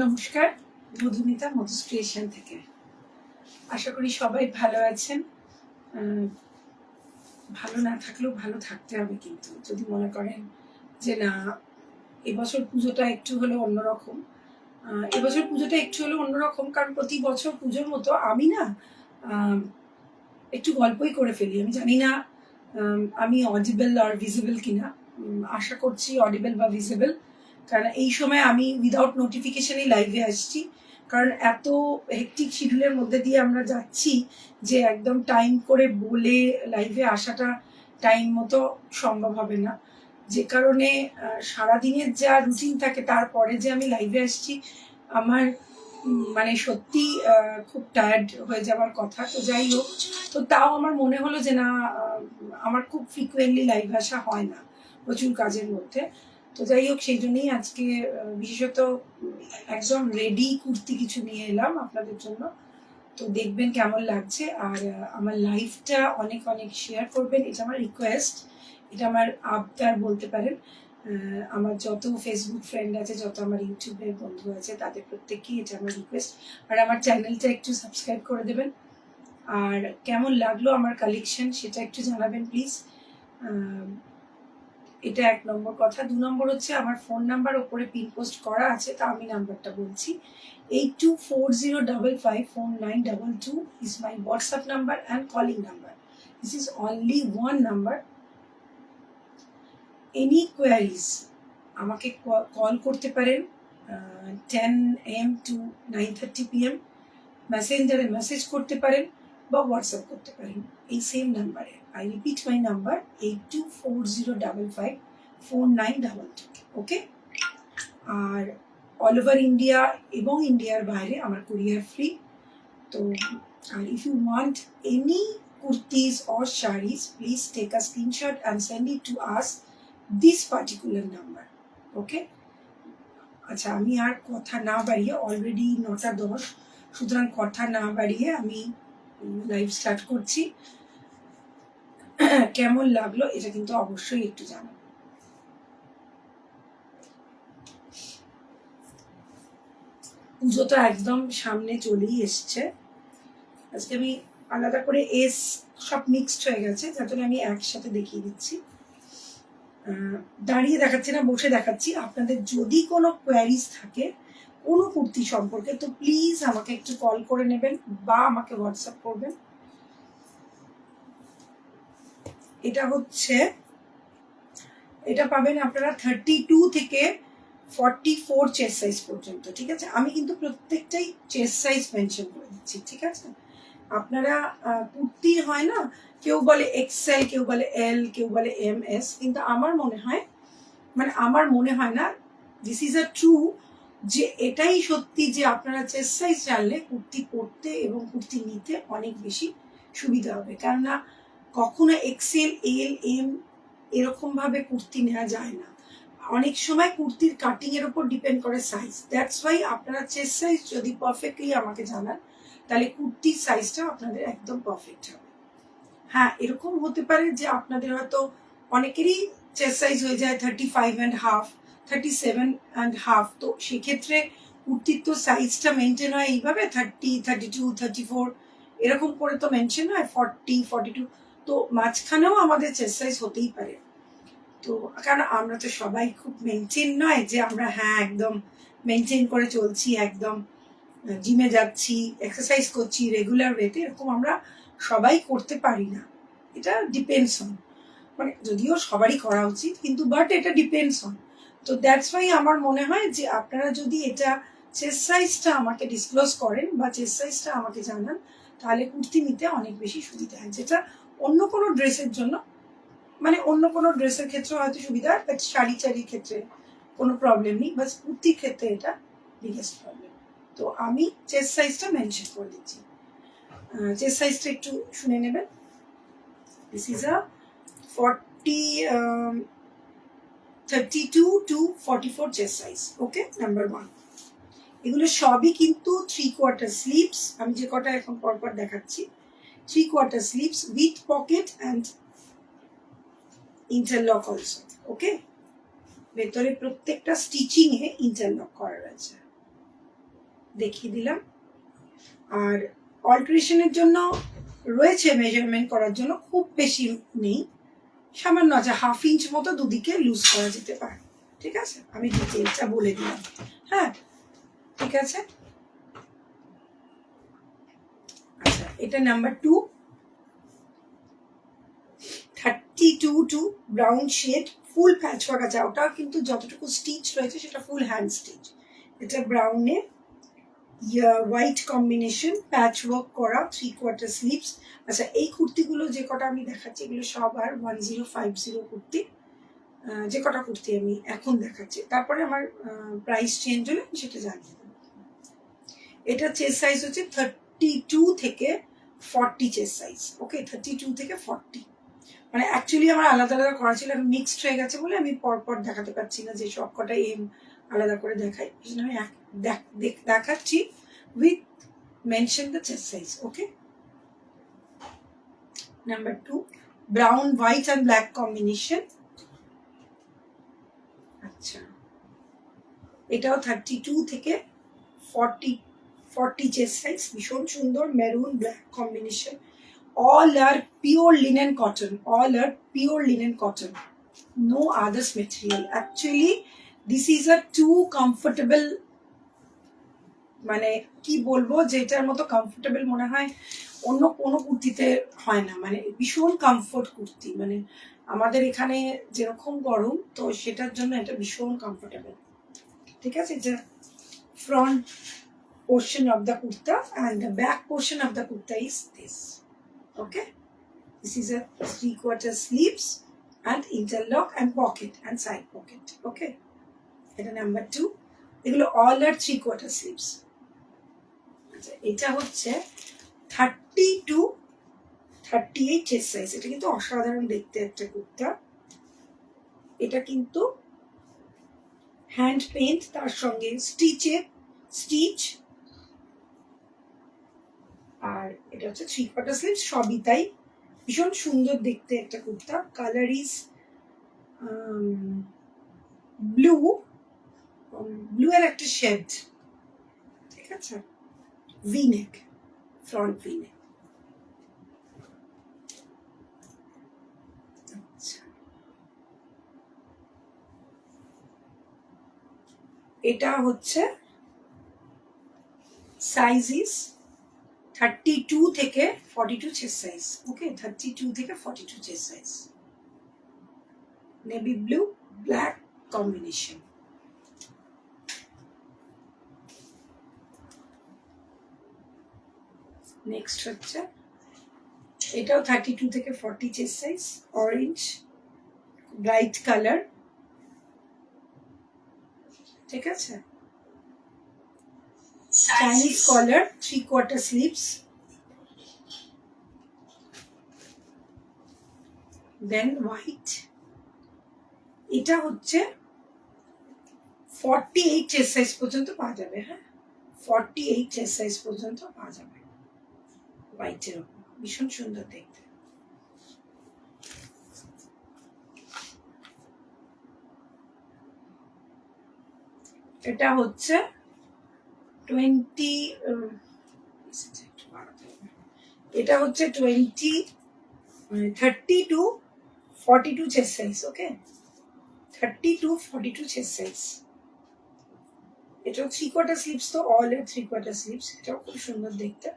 নমস্কার, মধুমিতা মধুস ক্রিয়েশন থেকে। আশা করি সবাই ভালো আছেন। ভালো না থাকলেও ভালো থাকতে হবে, কিন্তু যদি মনে করেন যে না, এবছর পুজোটা একটু হলেও অন্যরকম। এবছর পুজোটা একটু হলেও অন্যরকম কারণ প্রতি বছর পুজোর মতো আমি না একটু গল্পই করে ফেলি। আমি জানি না আমি অডিবল আর ভিজিবল কিনা। আশা করছি অডিবল বা ভিজিবল, কারণ এই সময় আমি উইদাউট নোটিফিকেশনই লাইভে আসছি। কারণ এত হেক্টিক শিডিউলের মধ্যে দিয়ে আমরা যাচ্ছি যে একদম টাইম করে বলে লাইভে আসাটা টাইম মতো সম্ভব হবে না। যে কারণে সারাদিনের যা রুটিন থাকে তারপরে যে আমি লাইভে আসছি, আমার মানে সত্যি খুব টায়ার্ড হয়ে যাওয়ার কথা। তো যাই হোক, তো তাও আমার মনে হলো যে না, আমার খুব ফ্রিকুয়েন্টলি লাইভ আসা হয় না প্রচুর কাজের মধ্যে। তো যাই হোক, সেই জন্যই আজকে বিশেষত একদম রেডি কুর্তি কিছু নিয়ে এলাম আপনাদের জন্য। তো দেখবেন কেমন লাগছে। আর আমার লাইফটা অনেক অনেক শেয়ার করবেন, এটা আমার রিকোয়েস্ট, এটা আমার আবদার বলতে পারেন। আমার যত ফেসবুক ফ্রেন্ড আছে, যত আমার ইউটিউবের বন্ধু আছে, তাদের প্রত্যেককেই এটা আমার রিকোয়েস্ট। আর আমার চ্যানেলটা একটু সাবস্ক্রাইব করে দেবেন। আর কেমন লাগলো আমার কালেকশন সেটা একটু জানাবেন প্লিজ। এটা 1 নম্বর কথা। 2 নম্বর হচ্ছে আমার ফোন নাম্বার ওপরে পিন পোস্ট করা আছে, তা আমি নাম্বারটা বলছি। 8240554922 is my WhatsApp number and calling number. This is only one number. Any queries আমাকে কল করতে পারেন 10 AM to 9:30 PM, মেসেঞ্জারে মেসেজ করতে পারেন বা হোয়াটসঅ্যাপ করতে পারেন এই same number. I repeat my number 8240554922, okay. আর অল ওভার ইন্ডিয়া এবং ইন্ডিয়ার বাইরে আমার কুরিয়ার ফ্রি। তো আর if you want any kurtis or saris, please take a screenshot and send it to us this particular number, okay. আচ্ছা, আমি আর কথা না বাড়িয়ে, অলরেডি 9:10, সুতরাং কথা না বাড়িয়ে আমি লাইভ স্টার্ট করছি। কেমন লাগলো এটা কিন্তু অবশ্যই একটু জানাবেন। পুজোটা একদম সামনে চলেই এসছে। আজকে আমি আলাদা করে সব মিক্সড হয়ে গেছে, যার জন্য আমি একসাথে দেখিয়ে দিচ্ছি। দাঁড়িয়ে দেখাচ্ছি না, বসে দেখাচ্ছি। আপনাদের যদি কোনো কোয়ারিজ থাকে কোনো কুর্তি সম্পর্কে, তো প্লিজ আমাকে একটু কল করে নেবেন বা আমাকে হোয়াটসঅ্যাপ করবেন। এটা পাবেন আপনারা 32 থেকে 44 চেস্ট সাইজ পর্যন্ত, ঠিক আছে। আমি কিন্তু প্রত্যেকটাই চেস্ট সাইজ মেনশন করে দিচ্ছি, ঠিক আছে। আপনারা কুর্তি হয় না, কেউ বলে এক্সেল, কেউ বলে এল, কেউ বলে MS, কিন্তু আমার মনে হয় না, দিস ইজ আ ট্রু, যে এটাই সত্যি যে আপনারা চেস্ট সাইজ জানলে কুর্তি পরতে এবং কুর্তি নিতে অনেক বেশি সুবিধা হবে। কেননা কখনো এক্সেল, এল, M এরকম ভাবে কুর্তি নেওয়া যায় না। অনেক সময় কুর্তির কাটিং এর উপর ডিপেন্ড করে সাইজ। দ্যাটস ওয়াই আপনারা চেস্ট সাইজ যদি পারফেক্টলি আমাকে জানান, তাহলে কুর্তির সাইজটা আপনাদের একদম পারফেক্ট হবে। হ্যাঁ, এরকম হতে পারে যে আপনাদের হয়তো অনেকেরই চেস্ট সাইজ হয়ে যায় 35.5, 37.5। তো সেক্ষেত্রে কুর্তির তো সাইজটা মেনটেন হয় এইভাবে 30, 32, 34 এরকম করে তো মেনটেন হয়, 40, 42। তো মাঝখানেও আমাদের চেস্ট সাইজ হতেই পারে। তো কারণ আমরা তো সবাই খুব মেনটেন নয় যে আমরা একদম মেনটেন করে চলছি, একদম জিমে যাচ্ছি, এক্সারসাইজ করছি রেগুলার ওয়েতে, এরকম আমরা সবাই করতে পারি না। এটা ডিপেন্ডস অন, মানে যদিও সবারই করা উচিত, কিন্তু বাট এটা ডিপেন্ডস অন। তো দ্যাটস ওয়াই আমার মনে হয় যে আপনারা যদি এটা চেস্ট সাইজটা আমাকে ডিসক্লোজ করেন বা চেস্ট সাইজটা আমাকে জানান, তাহলে কুর্তি নিতে অনেক বেশি সুবিধা হয়। যেটা অন্য কোনো ড্রেসের জন্য, মানে অন্য কোনো ড্রেসের ক্ষেত্রে হয়তো সুবিধা হয়, বাট শাড়ির ক্ষেত্রে কোনো প্রবলেম নেই, বাস কুর্তির ক্ষেত্রে এটা বিগেস্ট প্রবলেম। তো আমি চেস্ট সাইজটা মেনশন করে দিচ্ছি। চেস্ট সাইজটা একটু শুনে নেবেন। This is a 32 to 44 chest size, okay. Number 1, এগুলো সবই কিন্তু 3/4 স্লিভস। আমি যে কটা এখন পরপর দেখাচ্ছি 3/4 sleeves with pocket and interlock also, okay. ভেতরে প্রত্যেকটা স্টিচিং এ ইন্টারলক করা রয়েছে। দেখিয়ে দিলাম। আর অল্টারেশনের জন্য রয়েছে মেজারমেন্ট করার জন্য, খুব বেশি নেই, সামান্য আছে, 1/2 ইঞ্চ মতো দুদিকে লুজ করা যেতে পারে। ঠিক আছে, আমি ডিটেলটা বলে দিলাম। হ্যাঁ, ঠিক আছে। আচ্ছা, এটা নাম্বার 2, 32 ব্রাউন শেড, ফুল প্যাচওয়ার্ক আছে। ওটা কিন্তু যতটুকু স্টিচ রয়েছে সেটা ফুল হ্যান্ড স্টিচ। এটা ব্রাউনে হোয়াইট কম্বিনেশন, প্যাচওয়ার্ক করা, 3/4 স্লিভস। আচ্ছা, এই কুর্তিগুলো যে কটা আমি দেখাচ্ছি এগুলো সব আর 1050 কুর্তি, যে কটা কুর্তি আমি এখন দেখাচ্ছি। তারপরে আমার প্রাইস চেঞ্জ হলে আমি সেটা জানিয়ে দেবো। এটা চেস্ট সাইজ হচ্ছে 32 থেকে 40 চেস্ট সাইজ। ওকে, 32 থেকে 40। মানে অ্যাকচুয়ালি আমার আলাদা আলাদা করা ছিল, আমি মিক্সড হয়ে গেছে বলে আমি পরপর দেখাতে পারছি না যে সব কটা এম আলাদা করে দেখাই। আমি দেখাচ্ছি with mention the chest size. Okay, number 2, brown white and black combination. আচ্ছা, এটাও 32 থেকে 40 চেস্ট সাইজ, ভীষণ সুন্দর, maroon black combination. All are pure linen cotton. All are pure linen cotton. No others material. Actually, this is a too comfortable, মানে কি বলবো, যেটার মতো কমফোর্টেবল মনে হয় অন্য কোনো কুর্তিতে হয় না। মানে ভীষণ কমফোর্ট কুর্তি, মানে আমাদের এখানে যেরকম গরম, তো সেটার জন্য এটা ভীষণ কমফোর্টেবল। ঠিক আছে, এটা front portion of the kurta and the back portion of the kurta is this. Okay, this is a 3/4 sleeves and interlock and pocket and side pocket. Okay, এটা নাম্বার 2। এগুলো all are 3/4 sleeves। আচ্ছা, এটা হচ্ছে 30 to 38 chest size. এটা কিন্তু অসাধারণ দেখতে একটা কুর্তা। এটা কিন্তু হ্যান্ড পেইন্ট, তার সঙ্গে স্টিচ, আর এটা হচ্ছে 3/4 স্লিভ, সবই তাই। ভীষণ সুন্দর দেখতে একটা কুর্তা। কালার ইজ ব্লু এর একটা শেড। ঠিক আছে, ভিনেক, ফ্রন্ট ভিনেক। আচ্ছা, এটা হচ্ছে সাইজ ইজ 32 থেকে 42 চেস্ট সাইজ। ওকে, 32 থেকে 42 chest size, navy blue black combination. Next হচ্ছে এটাও 32 থেকে 40 chest size, orange bright colour. ঠিক আছে, চাইনিজ কলার, 3/4 স্লিভস, দেন হোয়াইট। এটা হচ্ছে 48 চেস্ট সাইজ পর্যন্ত পাওয়া যাবে। হ্যাঁ, 48 চেস্ট সাইজ পর্যন্ত পাওয়া যাবে হোয়াইটের ওপর, ভীষণ সুন্দর দেখতে। এটা হচ্ছে 30 to 42 chest size. Okay, 30 to 42 chest size. এটাও 3/4 স্লিভস, তো অল এর 3/4 স্লিভস। এটাও খুব সুন্দর দেখতে।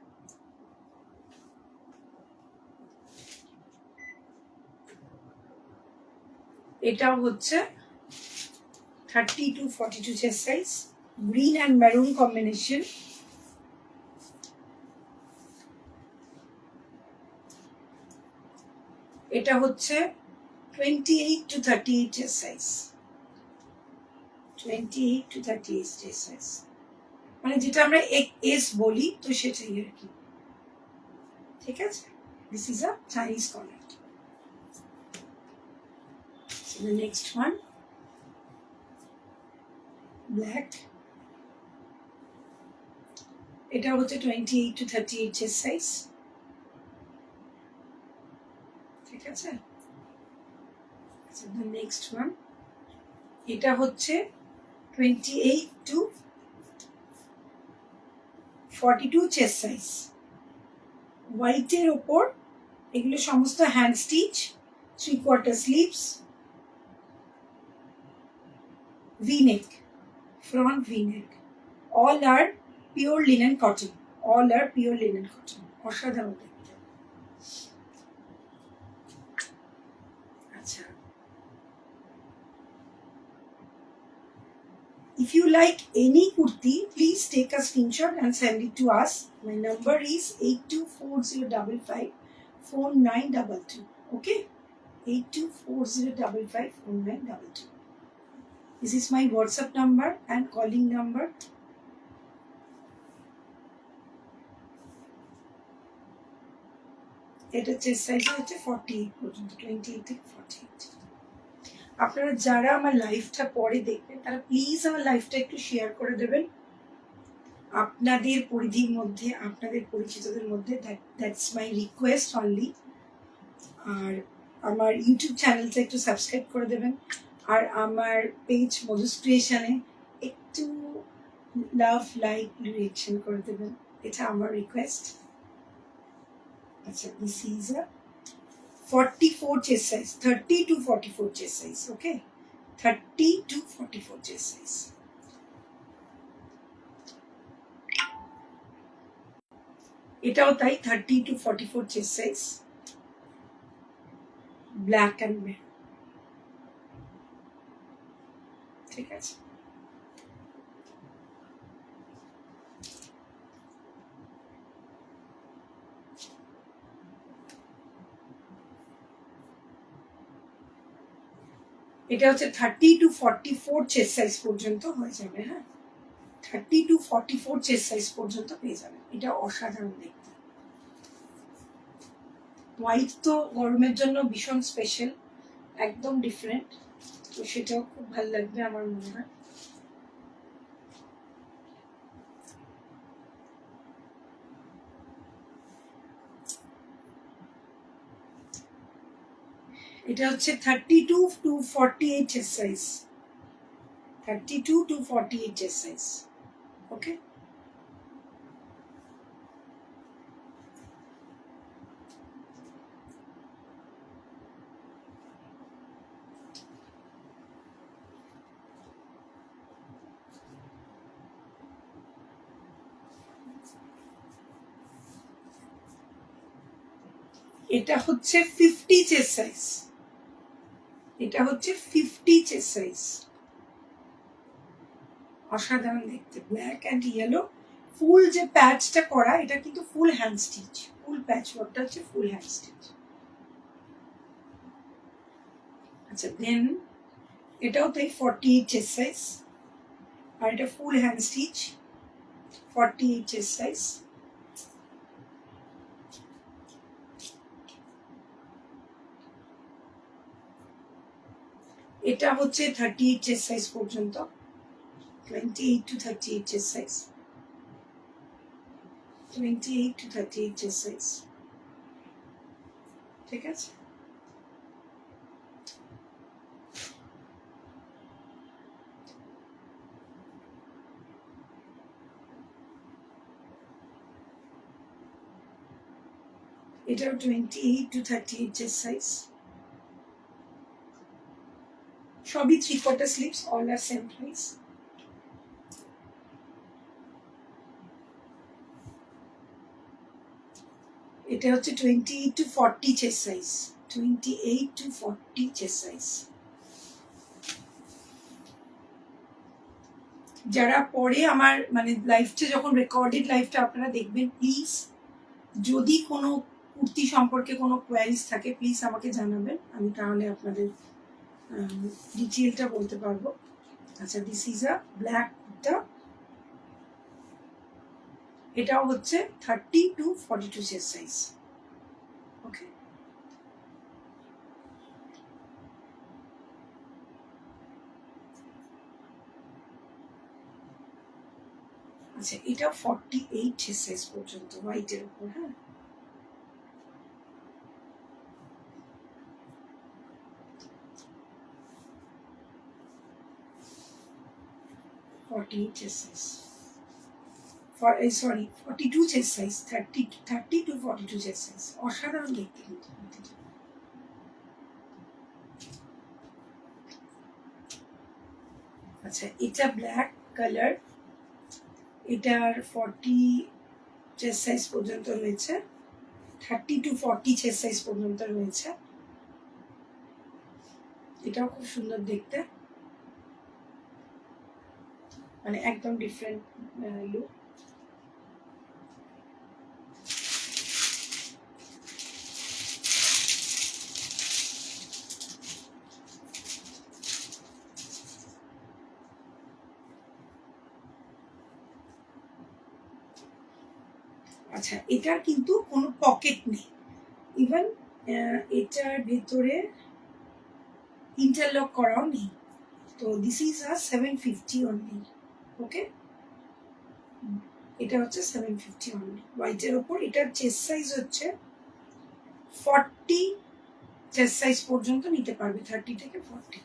এটাও হচ্ছে 30 to 42 chest size, green and maroon combination. এটা হচ্ছে 28 to 38 chest size, 28 to 38 chest size, মানে যেটা আমরা এস বলি, তো সেটাই আর কি। ঠিক আছে, this is a Chinese collar. The next one, black. এটা হচ্ছে 28 to 38 চেস্ট সাইজ। ঠিক আছে, the next one, এটা হচ্ছে 28 to 42 চেস্ট সাইজ, হোয়াইটের ওপর এগুলো সমস্ত hand stitch, 3/4 sleeves, V-neck, front V-neck. All are pure linen cotton. All are pure linen cotton. অসাধারণ দেখতে। আচ্ছা, if you like any kurti, please take a screenshot and send it to us. My number is 8240554922. Okay, 8240554922. This is my WhatsApp number and calling number. এটা chest size হচ্ছে 48 পর্যন্ত, 28 থেকে 48। আপনারা যারা আমার লাইভটা পরে দেখবেন তারা প্লিজ আমার লাইভটা একটু শেয়ার করে দেবেন আপনাদের পরিধির মধ্যে, আপনাদের পরিচিতদের মধ্যে। That's my request only. আর আমার ইউটিউব চ্যানেলটা একটু সাবস্ক্রাইব করে দেবেন, আর আমার পেজ মধুস ক্রিয়েশনে একটু লাভ, লাইক, রিয়েকশন করে দেবেন, এটা আমার রিকোয়েস্ট। আচ্ছা, this is a 44 chest size, 30 to 44 chest size, okay? 30 to 44 chest size. এটাও তাই, 30 to 44 chest size, black and maroon। ঠিক আছে, এটা হচ্ছে 30 to 44 চেস্ট সাইজ পর্যন্ত হয়ে যাবে। হ্যাঁ, 30 to 44 চেস্ট সাইজ পর্যন্ত পেয়ে যাবেন। এটা অসাধারণ দেখতে। হোয়াইট তো গরমের জন্য ভীষণ স্পেশাল, একদম ডিফারেন্ট, তো সেটাও খুব ভালো লাগবে আমার মনে হয়। এটা হচ্ছে 32 to 48 chest size, 32 to 48 chest size, okay? এটা হচ্ছে 50 চেস্ট সাইজ, এটা হচ্ছে 50 চেস্ট সাইজ, অসাধারণ দেখতে, ব্ল্যাক অ্যান্ড ইয়েলো। ফুল যে প্যাচটা করা, এটা কিন্তু ফুল হ্যান্ড স্টিচ, ফুল প্যাচ ওয়ার্কটা হচ্ছে ফুল হ্যান্ড স্টিচ। আচ্ছা, দেন এটাও তাই 48 চেস্ট সাইজ, আর এটা full hand stitch, 48 chest size. এটা হচ্ছে 38 চেস্ট সাইজ পর্যন্ত, 28 to 38 chest size, 28 to 38 chest size. ঠিক আছে, এটাও 28 to 38 চেস্ট সাইজ। সবই 3/4 স্লিভস, অল আর সেম প্রাইস। এটা হচ্ছে 28 to 40 chest size, 28 to 40 chest size. যারা পরে আমার মানে লাইভটা যখন রেকর্ডেড লাইভটা আপনারা দেখবেন, প্লিজ যদি কোনো কুর্তি সম্পর্কে কোনো কোয়ারিজ থাকে প্লিজ আমাকে জানাবেন, আমি তাহলে আপনাদের ডিটেলটা বলতে পারবো। আচ্ছা, this is a black kurta, এটাও হচ্ছে 30 to 42 চেস্ট সাইজ, ওকে? আচ্ছা, এটা 48 চেস্ট সাইজ পর্যন্ত, হোয়াইটের উপর। হ্যাঁ, sorry 42 chest size, 30 to 42 chest size, অসাধারণ দেখতে কিন্তু। আচ্ছা এটা ব্ল্যাক কালার, এটার 40 চেস্ট সাইজ পর্যন্ত রয়েছে, 30 to 40 চেস্ট সাইজ পর্যন্ত রয়েছে। এটাও খুব সুন্দর দেখতে, মানে একদম ডিফারেন্ট লুক। আচ্ছা এটার কিন্তু কোনো পকেট নেই, ইভেন এটার ভেতরে ইন্টারলক করাও নেই। তো দিস ইজ আ 750 অনলি। ওকে, এটা হচ্ছে 750 অনলি হোয়াইটের ওপর। এটার চেস্ট সাইজ হচ্ছে 40 চেস্ট সাইজ পর্যন্ত নিতে পারবে, 30 থেকে 40।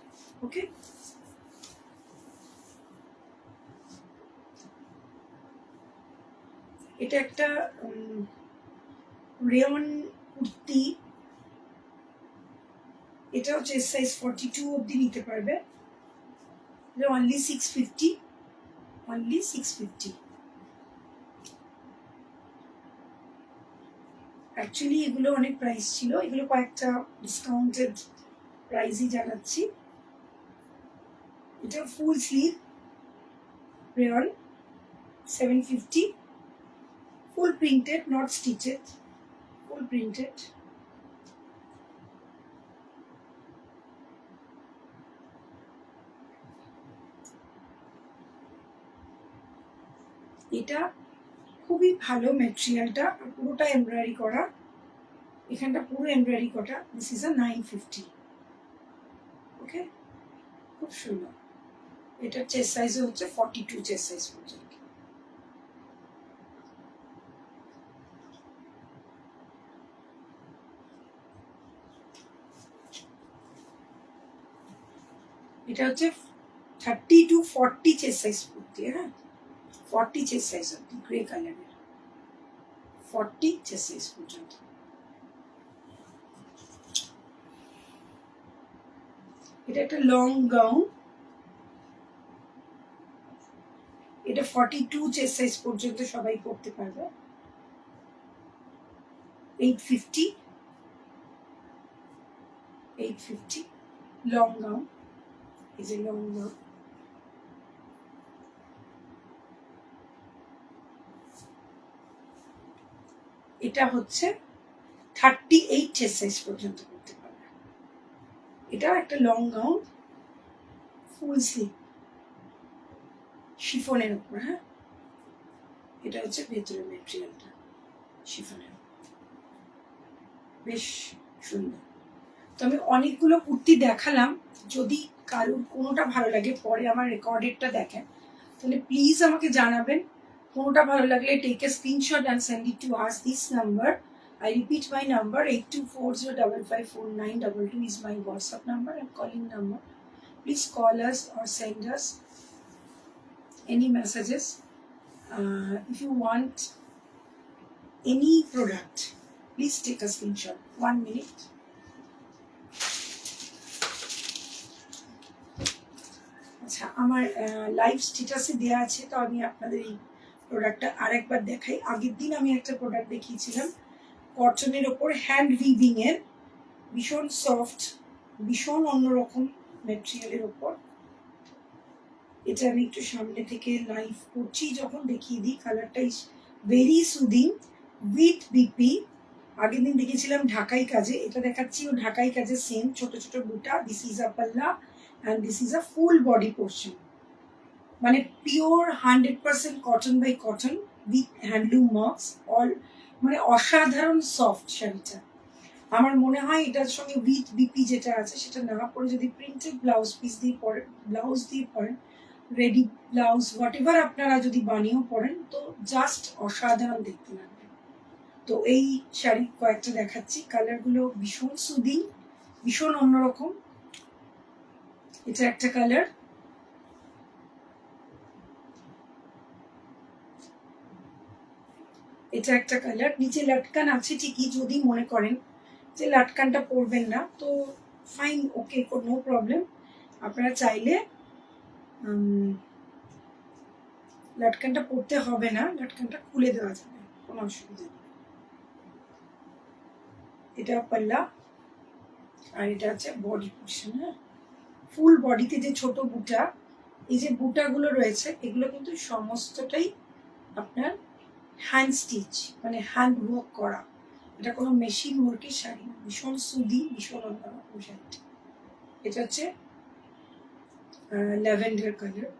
ওকে, এটা একটা রেয়ন কুর্তি, এটাও চেস্ট সাইজ 42 অবধি নিতে পারবে, এটা অনলি 650, অনলি 650। অ্যাকচুয়ালি এগুলো অনেক প্রাইস ছিল, এগুলো কয়েকটা ডিসকাউন্টেড প্রাইসই জানাচ্ছি। এটা full sleeve rayon, 750, full printed, not stitched, full printed. এটা খুবই ভালো ম্যাটেরিয়ালটা, পুরোটা এমব্রয়ডারি করা, এখানটা পুরো এমব্রয়ডারি করা। দিস ইজ আ 950। ওকে, খুব সুন্দর। এটার চেস্ট সাইজ হচ্ছে 42 চেস্ট সাইজ পর্যন্ত। এটা হচ্ছে 30 to 40 চেস্ট সাইজ পড়তে, হ্যাঁ 40 চেস্ট সাইজ অব্দি, গ্রে কালারের 40 চেস্ট সাইজ পর্যন্ত। এটা একটা লং গাউন, এটা 42 চেস্ট সাইজ পর্যন্ত সবাই পড়তে পারবে, 850, 850 লং গাউন। এই যে লং গাউন, এটা হচ্ছে 38 চেস্ট সাইজ পর্যন্ত পড়তে পারবে। এটাও একটা লং গাউন, ফুল স্লিভ, শিফনের উপর, হ্যাঁ এটা হচ্ছে ভেতরের ম্যাটেরিয়ালটা, শিফনের, বেশ সুন্দর। তো আমি অনেকগুলো কুর্তি দেখালাম, যদি কারোর কোনোটা ভালো লাগে পরে আমার রেকর্ডেডটা দেখেন তাহলে প্লিজ আমাকে জানাবেন। কোনোটা ভালো লাগলে take a screenshot and send it to us this number. I repeat my number 8240554922 is my WhatsApp number and calling number. Please call us or send us any messages. If you want any product, please take a screenshot. 1 minute. আচ্ছা আমার live স্ট্যাটাসে দেওয়া আছে, তো আমি আপনাদের এই প্রোডাক্টটা আরেকবার দেখাই। আগের দিন আমি একটা প্রোডাক্ট দেখিয়েছিলাম কটনের ওপর হ্যান্ড উইভিং এর, ভীষণ সফট, ভীষণ অন্যরকম ম্যাটেরিয়ালের ওপর। এটা আমি একটু সামনে থেকে লাইভ করছি যখন দেখিয়ে দিই। কালারটা is very soothing with BP. আগের দিন দেখেছিলাম ঢাকাই কাজে, এটা দেখাচ্ছি ও ঢাকাই কাজে সেম, ছোট ছোট বুটা। দিস ইজ আ পাল্লা and this is a full body portion, মানে pure 100% cotton by cotton with handloom marks, all মানে অসাধারণ সফট শাড়িটা। আমার মনে হয় এটার সঙ্গে উইথ বিপি যেটা আছে সেটা না পরে যদি প্রিন্টেড ব্লাউজ পিস দিয়ে পরেন, ব্লাউজ দিয়ে পরেন, রেডি ব্লাউজ হোয়াট এভার আপনারা যদি বানিয়েও পরেন তো জাস্ট অসাধারণ দেখতে লাগবে। তো এই শাড়ি কয়েকটা দেখাচ্ছি, কালারগুলো ভীষণ সুদিং, ভীষণ অন্যরকম। এটা একটা কালার, এটা একটা কালার। নিচে লাটকান আছে ঠিকই, যদি মনে করেন যে লাটকানটা পরবেন না তো ফাইন, ওকে, নো প্রবলেম। আপনারা চাইলে লাটকানটা পরতে হবে না, লাটকানটা খুলে দেওয়া যাবে, কোনো অসুবিধা নেই। এটা পাল্লা, আর এটা হচ্ছে বডি পোর্শন। হ্যাঁ, ফুল বডিতে যে ছোট বুটা, এই যে বুটাগুলো রয়েছে এগুলো কিন্তু সমস্তটাই আপনার হ্যান্ড স্টিচ, মানে হ্যান্ড ওয়ার্ক করা। এটা কোনো মেশিন ওয়ার্কের শাড়ি না, ভীষণ সুদি, ভীষণ অন্যরকম শাড়িটা। এটা হচ্ছে ল্যাভেন্ডার কালার,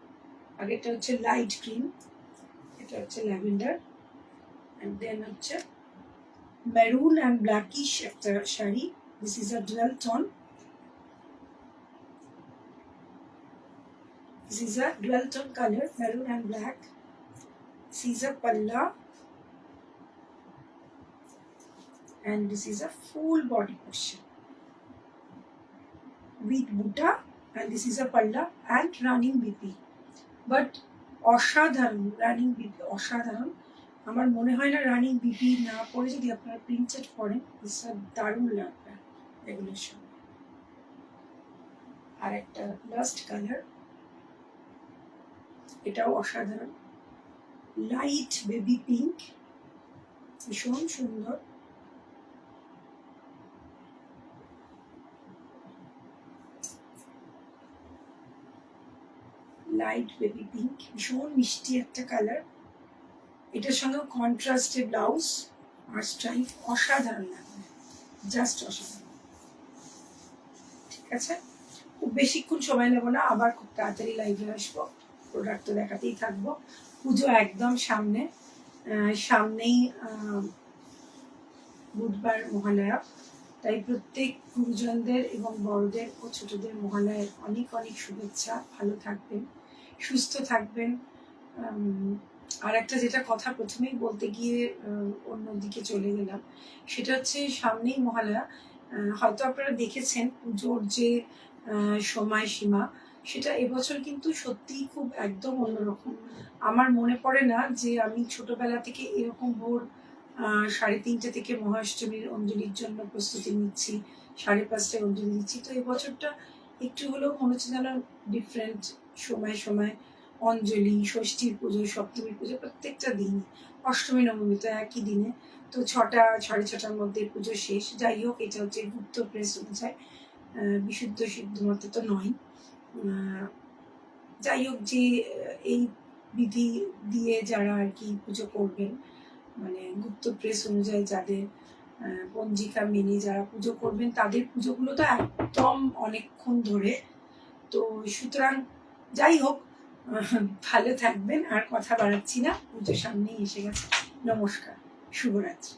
আগেরটা হচ্ছে লাইট গ্রিন, এটা হচ্ছে ল্যাভেন্ডার, অ্যান্ড দেন হচ্ছে মেরুন অ্যান্ড ব্ল্যাকিশ একটা sari. This is a dual tone, this is a dual tone color, maroon and black. This is a palla, and this is a full body portion with buta, and this is a palla and running bipi. But অসাধারণ running BP, অসাধারণ। আমার মনে হয় না running BP না পরে যদি আপনারা প্রিন্টেড পরেন দারুণ লাগবে এগুলোর সঙ্গে। আর একটা লাস্ট কালার, এটাও অসাধারণ, লাইট বেবি পিঙ্ক, ভীষণ সুন্দর। লাইট বেবি পিঙ্ক, ভীষণ মিষ্টি একটা কালার। এটার সঙ্গে কন্ট্রাস্টে ব্লাউজ আর স্ট্রাইপ, অসাধারণ লাগবে, জাস্ট অসাধারণ। ঠিক আছে, খুব বেশিক্ষণ সময় নেবো না, আবার খুব তাড়াতাড়ি লাইভে আসবো, প্রোডাক্ট তো দেখাতেই থাকবো। পুজো একদম সামনে, সামনেই বুধবার মহালয়া, তাই প্রত্যেক গুরুজনদের এবং বড়দের ও ছোটদের মহালয়ার অনেক অনেক শুভেচ্ছা। ভালো থাকবেন, সুস্থ থাকবেন। আর একটা যেটা কথা প্রথমেই বলতে গিয়ে অন্যদিকে চলে গেলাম, সেটা হচ্ছে সামনেই মহালয়া। হয়তো আপনারা দেখেছেন পুজোর যে সময়সীমা, সেটা এবছর কিন্তু সত্যিই খুব একদম অন্যরকম। আমার মনে পড়ে না যে আমি ছোটবেলা থেকে এরকম ভোর 3:30 থেকে মহাষ্টমীর অঞ্জলির জন্য প্রস্তুতি নিচ্ছি, 5:30টায় অঞ্জলি দিচ্ছি। তো এবছরটা একটু হলেও মনে হচ্ছে যেন ডিফারেন্ট। সময় সময় অঞ্জলি, ষষ্ঠীর পুজো, সপ্তমীর পুজো, প্রত্যেকটা দিন, অষ্টমী নবমী তো একই দিনে। তো 6টা 6:30টার মধ্যে পুজো শেষ। যাই হোক, এটা হচ্ছে গুপ্ত প্রেস অনুযায়ী, বিশুদ্ধ সিদ্ধ মতে তো নয়। যাই হোক, যে এই বিধি দিয়ে যারা আর কি পুজো করবেন, মানে গুপ্ত প্রেস অনুযায়ী যাদের পঞ্জিকা মেনে যারা পুজো করবেন, তাদের পুজোগুলো তো একদম অনেকক্ষণ ধরে। তো সুতরাং যাই হোক, ভালো থাকবেন, আর কথা বাড়াচ্ছি না, পুজো সামনেই এসে গেছে। নমস্কার, শুভরাত্রি।